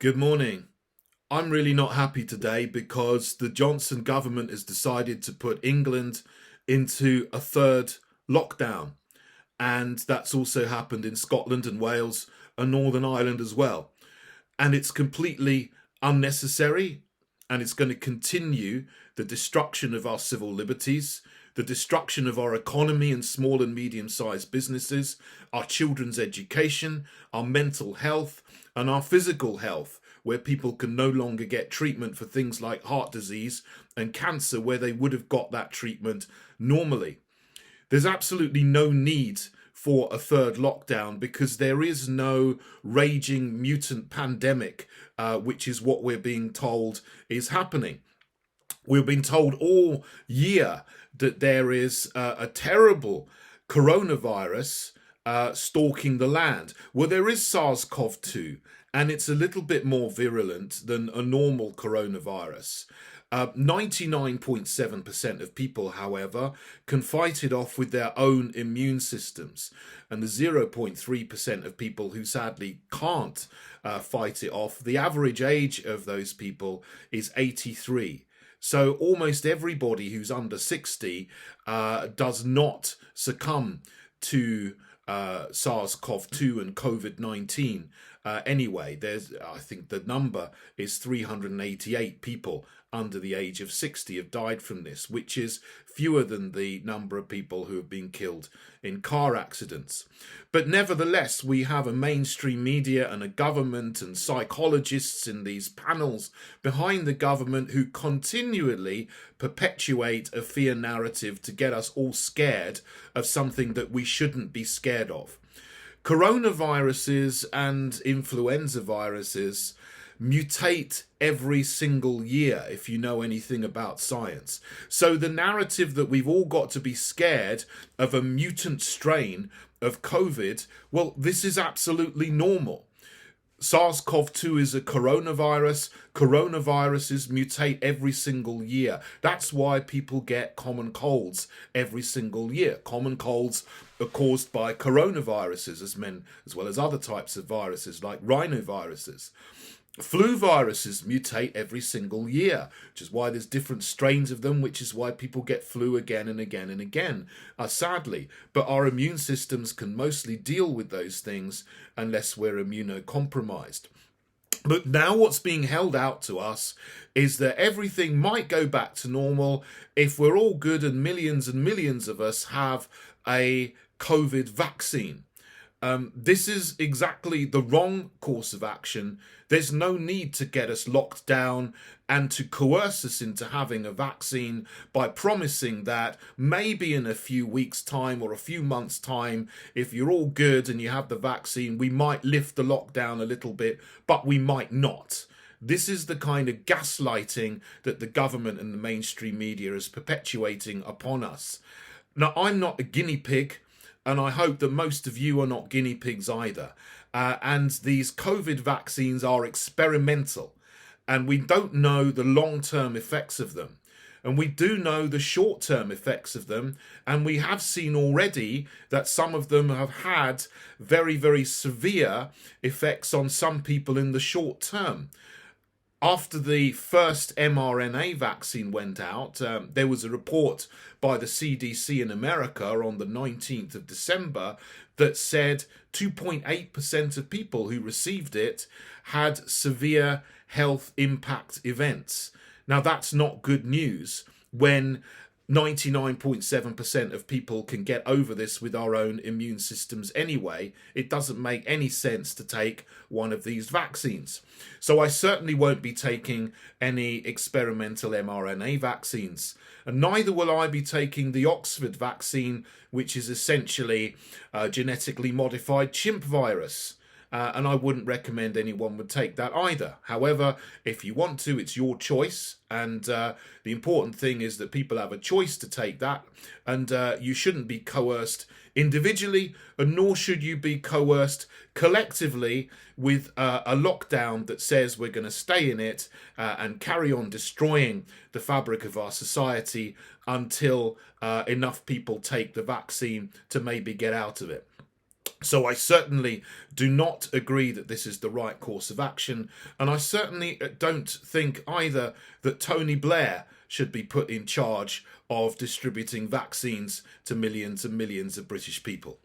Good morning. I'm really not happy today because the Johnson government has decided to put England into a third lockdown. And that's also happened in Scotland and Wales and Northern Ireland as well. And it's completely unnecessary, and it's going to continue the destruction of our civil liberties, the destruction of our economy and small and medium sized businesses, our children's education, our mental health, and our physical health, where people can no longer get treatment for things like heart disease and cancer, where they would have got that treatment normally. There's absolutely no need for a third lockdown because there is no raging mutant pandemic, which is what we're being told is happening. We've been told all year that there is a terrible coronavirus stalking the land. Well, there is SARS-CoV-2, and it's a little bit more virulent than a normal coronavirus. 99.7% of people, however, can fight it off with their own immune systems. And the 0.3% of people who sadly can't fight it off, the average age of those people is 83. So almost everybody who's under 60 does not succumb to SARS-CoV-2 and COVID-19. Anyway, I think the number is 388 people under the age of 60 have died from this, which is fewer than the number of people who have been killed in car accidents. But nevertheless, we have a mainstream media and a government and psychologists in these panels behind the government who continually perpetuate a fear narrative to get us all scared of something that we shouldn't be scared of. Coronaviruses and influenza viruses mutate every single year, if you know anything about science. So the narrative that we've all got to be scared of a mutant strain of COVID, well, this is absolutely normal. SARS-CoV-2 is a coronavirus. Coronaviruses mutate every single year. That's why people get common colds every single year. Common colds are caused by coronaviruses as well as other types of viruses like rhinoviruses. Flu viruses mutate every single year, which is why there's different strains of them, which is why people get flu again and again and again, sadly. But our immune systems can mostly deal with those things unless we're immunocompromised. But now what's being held out to us is that everything might go back to normal if we're all good and millions of us have a COVID vaccine. This is exactly the wrong course of action. There's no need to get us locked down and to coerce us into having a vaccine by promising that maybe in a few weeks' time or a few months' time, if you're all good and you have the vaccine, we might lift the lockdown a little bit, but we might not. This is the kind of gaslighting that the government and the mainstream media is perpetuating upon us. Now, I'm not a guinea pig, and I hope that most of you are not guinea pigs either. And these COVID vaccines are experimental, and we don't know the long-term effects of them. And we do know the short-term effects of them, and we have seen already that some of them have had very, very severe effects on some people in the short term. After the first mRNA vaccine went out, there was a report by the CDC in America on the 19th of December that said 2.8% of people who received it had severe health impact events. Now, that's not good news when 99.7% of people can get over this with our own immune systems anyway. It doesn't make any sense to take one of these vaccines. So I certainly won't be taking any experimental mRNA vaccines. And neither will I be taking the Oxford vaccine, which is essentially genetically modified chimp virus. And I wouldn't recommend anyone would take that either. However, if you want to, it's your choice. And the important thing is that people have a choice to take that. And you shouldn't be coerced individually, and nor should you be coerced collectively with a lockdown that says we're going to stay in it and carry on destroying the fabric of our society until enough people take the vaccine to maybe get out of it. So I certainly do not agree that this is the right course of action, and I certainly don't think either that Tony Blair should be put in charge of distributing vaccines to millions and millions of British people.